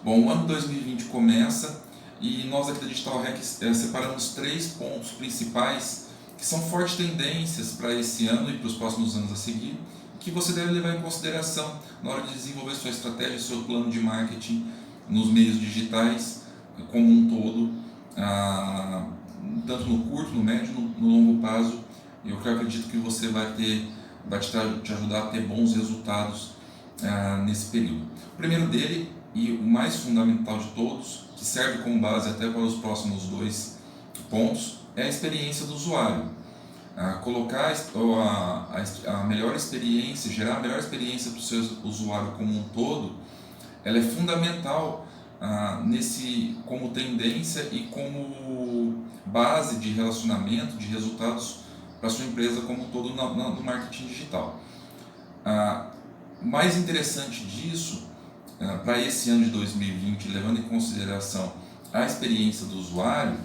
Bom, o ano 2020 começa e nós aqui da Digital Hack separamos 3 pontos principais que são fortes tendências para esse ano e para os próximos anos a seguir, que você deve levar em consideração na hora de desenvolver sua estratégia, seu plano de marketing nos meios digitais como um todo, tanto no curto, no médio, no longo prazo. Eu acredito que você vai te ajudar a ter bons resultados nesse período. O primeiro dele, e o mais fundamental de todos, que serve como base até para os próximos 2 pontos, é a experiência do usuário. Colocar a melhor experiência, gerar a melhor experiência para o seu usuário como um todo, ela é fundamental como tendência e como base de relacionamento, de resultados para a sua empresa como um todo no marketing digital. O mais interessante disso, para esse ano de 2020, levando em consideração a experiência do usuário,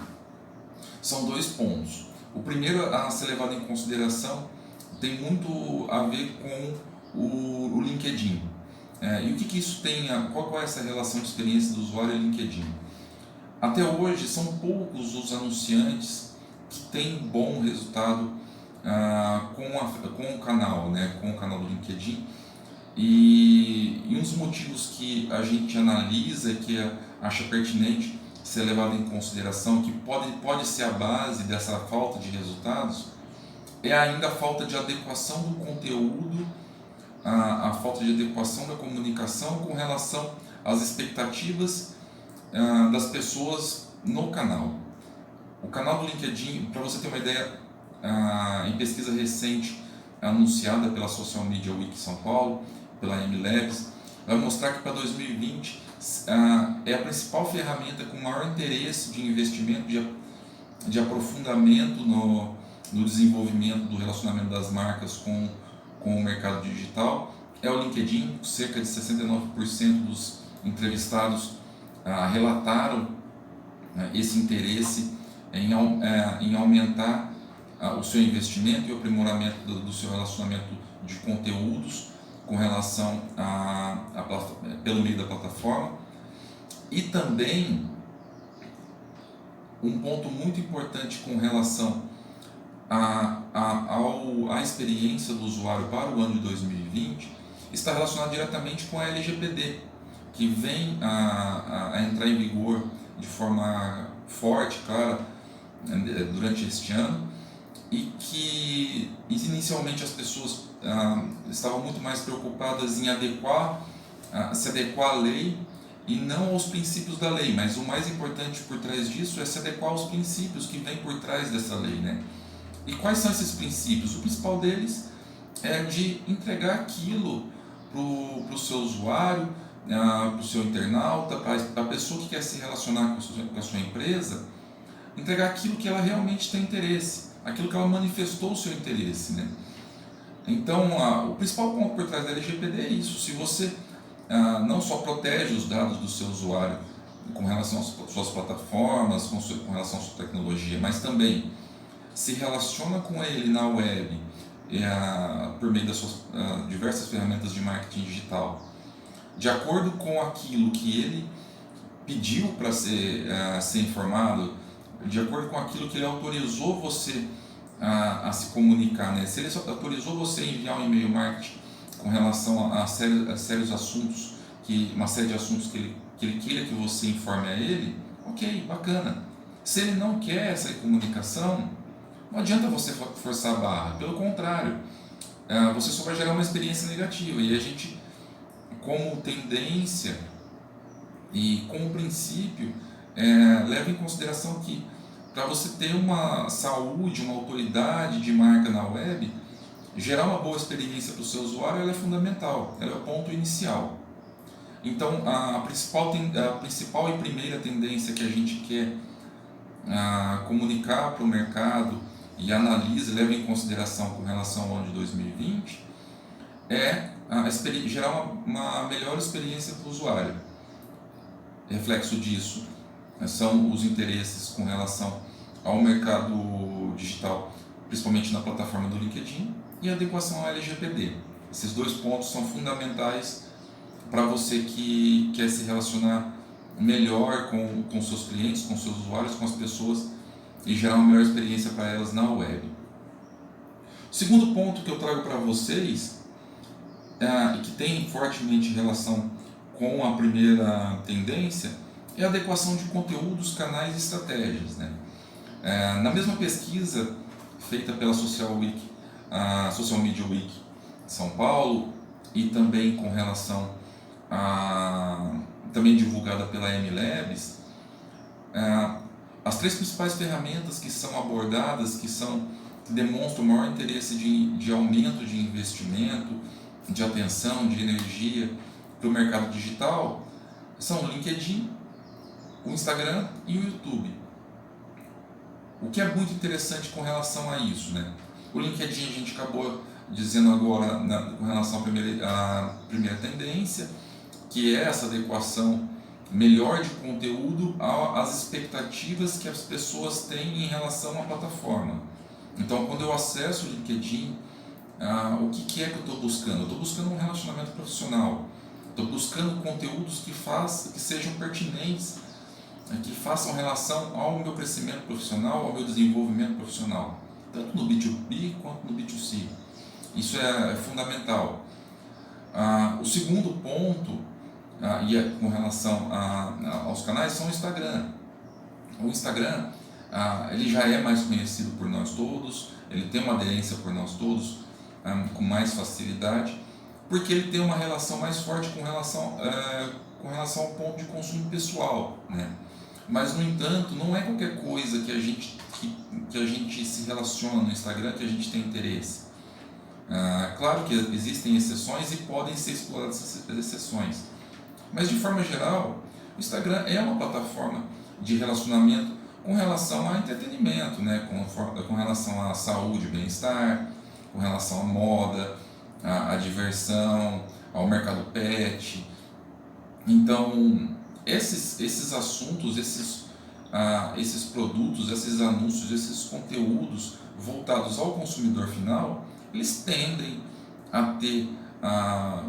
são 2 pontos. O primeiro a ser levado em consideração tem muito a ver com o LinkedIn. E o que isso tem, qual é essa relação de experiência do usuário e LinkedIn? Até hoje são poucos os anunciantes que têm bom resultado com o canal, com o canal do LinkedIn. E um dos motivos que a gente analisa e que acha pertinente ser levado em consideração, que pode ser a base dessa falta de resultados, é ainda a falta de adequação do conteúdo, a falta de adequação da comunicação com relação às expectativas das pessoas no canal. O canal do LinkedIn, para você ter uma ideia, em pesquisa recente anunciada pela Social Media Week São Paulo, pela MLabs, vai mostrar que para 2020 é a principal ferramenta com maior interesse de investimento, de aprofundamento no desenvolvimento do relacionamento das marcas com o mercado digital, é o LinkedIn. Cerca de 69% dos entrevistados relataram esse interesse em aumentar o seu investimento e o aprimoramento do seu relacionamento de conteúdos com relação pelo meio da plataforma. E também um ponto muito importante com relação à experiência do usuário para o ano de 2020 está relacionado diretamente com a LGPD, que vem a entrar em vigor de forma forte, clara, durante este ano, e que inicialmente as pessoas estavam muito mais preocupadas em se adequar à lei e não aos princípios da lei, mas o mais importante por trás disso é se adequar aos princípios que vêm por trás dessa lei, E quais são esses princípios? O principal deles é de entregar aquilo para o seu usuário, para o seu internauta, para a pessoa que quer se relacionar com a sua empresa, entregar aquilo que ela realmente tem interesse, aquilo que ela manifestou o seu interesse, Então, o principal ponto por trás da LGPD é isso. Se você não só protege os dados do seu usuário com relação às suas plataformas, com relação à sua tecnologia, mas também se relaciona com ele na web por meio das suas diversas ferramentas de marketing digital, de acordo com aquilo que ele pediu para ser informado, de acordo com aquilo que ele autorizou você a se comunicar, Se ele autorizou você a enviar um e-mail marketing com relação a sérios assuntos, uma série de assuntos que ele queira que você informe a ele, ok, bacana. Se ele não quer essa comunicação, não adianta você forçar a barra, pelo contrário, você só vai gerar uma experiência negativa. E a gente, como tendência e como princípio, leva em consideração que para você ter uma saúde, uma autoridade de marca na web, gerar uma boa experiência para o seu usuário ela é fundamental, ela é o ponto inicial. Então, a principal e primeira tendência que a gente quer comunicar para o mercado e analisa e leva em consideração com relação ao ano de 2020 é gerar uma melhor experiência para o usuário. Reflexo disso são os interesses com relação ao mercado digital, principalmente na plataforma do LinkedIn, e a adequação ao LGPD. Esses 2 pontos são fundamentais para você que quer se relacionar melhor com seus clientes, com seus usuários, com as pessoas e gerar uma melhor experiência para elas na web. O segundo ponto que eu trago para vocês, e que tem fortemente relação com a primeira tendência, é a adequação de conteúdos, canais e estratégias, né? Na mesma pesquisa feita pela Social Media Week São Paulo e também com relação também divulgada pela MLabs, as 3 principais ferramentas que são abordadas, que demonstram o maior interesse de aumento de investimento, de atenção, de energia para o mercado digital, são o LinkedIn, o Instagram e o YouTube. O que é muito interessante com relação a isso, né? O LinkedIn a gente acabou dizendo agora com relação à primeira tendência, que é essa adequação melhor de conteúdo às expectativas que as pessoas têm em relação à plataforma. Então, quando eu acesso o LinkedIn, o que é que eu estou buscando? Eu estou buscando um relacionamento profissional, estou buscando conteúdos que sejam pertinentes, que façam relação ao meu crescimento profissional, ao meu desenvolvimento profissional, tanto no B2B quanto no B2C. Isso é fundamental. O segundo ponto, com relação aos canais, são o Instagram. O Instagram, ele já é mais conhecido por nós todos, ele tem uma aderência por nós todos com mais facilidade, porque ele tem uma relação mais forte com relação ao ponto de consumo pessoal, né? Mas, no entanto, não é qualquer coisa que a gente se relaciona no Instagram que a gente tem interesse. Claro que existem exceções e podem ser exploradas essas exceções, mas, de forma geral, o Instagram é uma plataforma de relacionamento com relação a entretenimento, né? com relação à saúde e bem-estar, com relação à moda, à diversão, ao mercado pet. Então, esses assuntos, esses produtos, esses anúncios, esses conteúdos voltados ao consumidor final, eles tendem a ter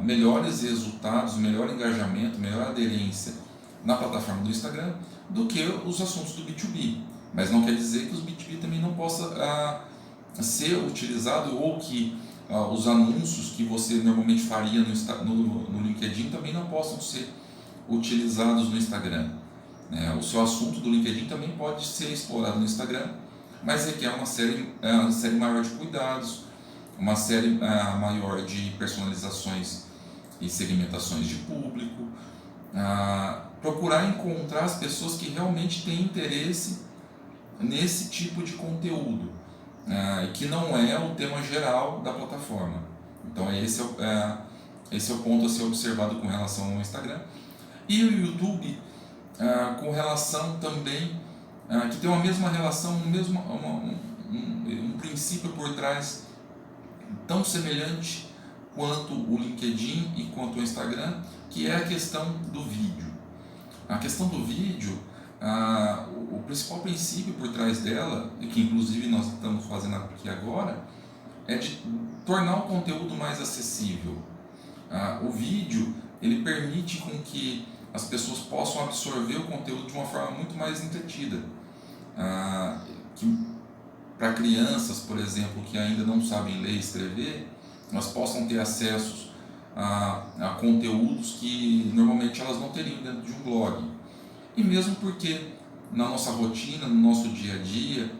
melhores resultados, melhor engajamento, melhor aderência na plataforma do Instagram do que os assuntos do B2B. Mas não quer dizer que os B2B também não possam ser utilizados, ou que os anúncios que você normalmente faria no LinkedIn também não possam ser utilizados no Instagram. O seu assunto do LinkedIn também pode ser explorado no Instagram, mas requer uma série maior de cuidados, uma série maior de personalizações e segmentações de público, procurar encontrar as pessoas que realmente têm interesse nesse tipo de conteúdo, que não é o tema geral da plataforma. Então esse é o ponto a ser observado com relação ao Instagram. E o YouTube, com relação também, que tem uma mesma relação, um princípio por trás tão semelhante quanto o LinkedIn e quanto o Instagram, que é a questão do vídeo. A questão do vídeo, o principal princípio por trás dela, e que inclusive nós estamos fazendo aqui agora, é de tornar o conteúdo mais acessível. O vídeo, ele permite com que as pessoas possam absorver o conteúdo de uma forma muito mais entretida. Para crianças, por exemplo, que ainda não sabem ler e escrever, elas possam ter acesso a conteúdos que normalmente elas não teriam dentro de um blog. E mesmo porque na nossa rotina, no nosso dia a dia,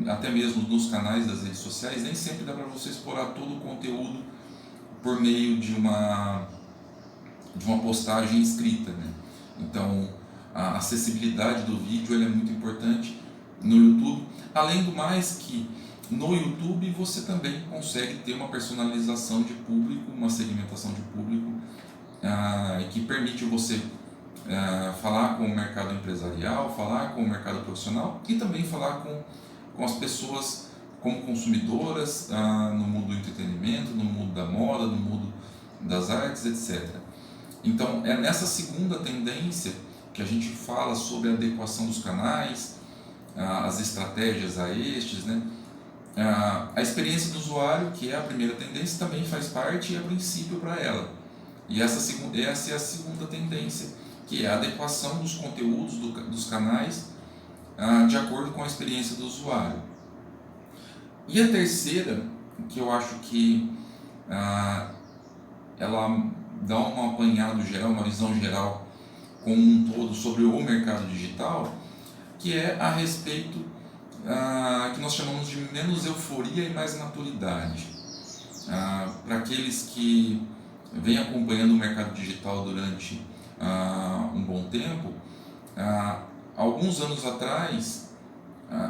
até mesmo nos canais das redes sociais, nem sempre dá para você explorar todo o conteúdo por meio de uma postagem escrita, né? Então, a acessibilidade do vídeo ela é muito importante no YouTube. Além do mais que no YouTube você também consegue ter uma personalização de público, uma segmentação de público que permite você falar com o mercado empresarial, falar com o mercado profissional e também falar com as pessoas como consumidoras no mundo do entretenimento, no mundo da moda, no mundo das artes, etc. Então é nessa segunda tendência que a gente fala sobre a adequação dos canais, as estratégias a estes, né? A experiência do usuário, que é a primeira tendência, também faz parte e é princípio para ela. E essa é a segunda tendência, que é a adequação dos conteúdos dos canais de acordo com a experiência do usuário. E a terceira, que eu acho que ela dá um apanhado geral, uma visão geral como um todo sobre o mercado digital, que é a respeito que nós chamamos de menos euforia e mais maturidade. Para aqueles que vêm acompanhando o mercado digital durante um bom tempo, alguns anos atrás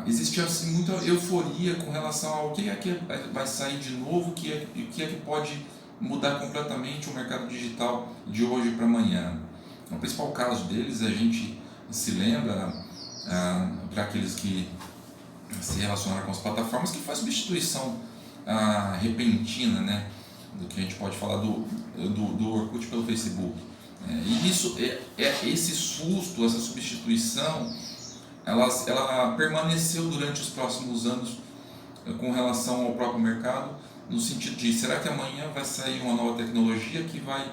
existia assim, muita euforia com relação ao que é que vai sair de novo, o que é que pode mudar completamente o mercado digital de hoje para amanhã. O principal caso deles, a gente se lembra, para aqueles que se relacionaram com as plataformas, que foi a substituição repentina, né, do que a gente pode falar do Orkut pelo Facebook. E isso, esse susto, essa substituição, ela permaneceu durante os próximos anos com relação ao próprio mercado, no sentido de, será que amanhã vai sair uma nova tecnologia que vai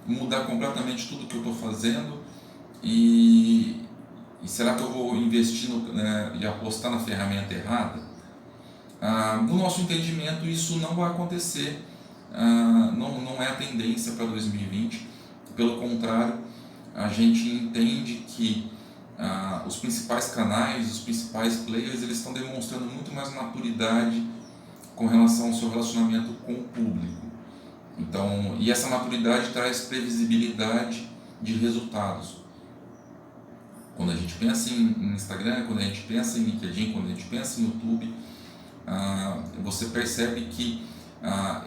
mudar completamente tudo que eu estou fazendo e será que eu vou investir e apostar na ferramenta errada? No nosso entendimento, isso não vai acontecer, não é a tendência para 2020, pelo contrário, a gente entende que os principais canais, os principais players, eles estão demonstrando muito mais maturidade com relação ao seu relacionamento com o público. Então, e essa maturidade traz previsibilidade de resultados. Quando a gente pensa em Instagram, quando a gente pensa em LinkedIn, quando a gente pensa em YouTube, você percebe que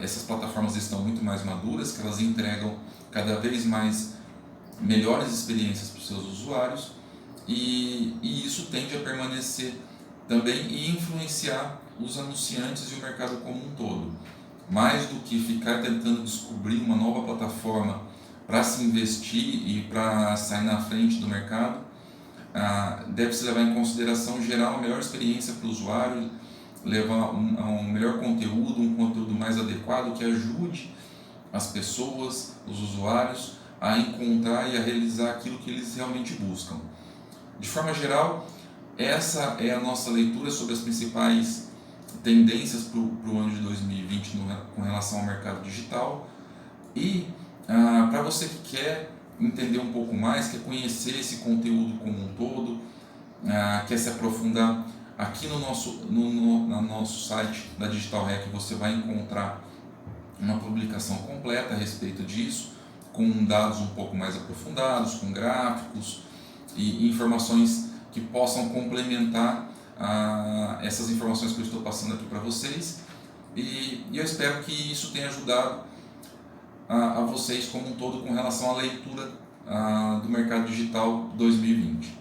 essas plataformas estão muito mais maduras, que elas entregam cada vez mais melhores experiências para os seus usuários, e isso tende a permanecer também e influenciar os anunciantes e o mercado como um todo. Mais do que ficar tentando descobrir uma nova plataforma para se investir e para sair na frente do mercado, deve-se levar em consideração gerar uma melhor experiência para o usuário, levar um melhor conteúdo, um conteúdo mais adequado que ajude as pessoas, os usuários, a encontrar e a realizar aquilo que eles realmente buscam. De forma geral, essa é a nossa leitura sobre as principais tendências para o ano de 2020 com relação ao mercado digital. E para você que quer entender um pouco mais, quer conhecer esse conteúdo como um todo, quer se aprofundar, aqui no nosso site da Digital Hack você vai encontrar uma publicação completa a respeito disso, com dados um pouco mais aprofundados, com gráficos e informações que possam complementar essas informações que eu estou passando aqui para vocês, e eu espero que isso tenha ajudado a vocês como um todo com relação à leitura do mercado digital 2020.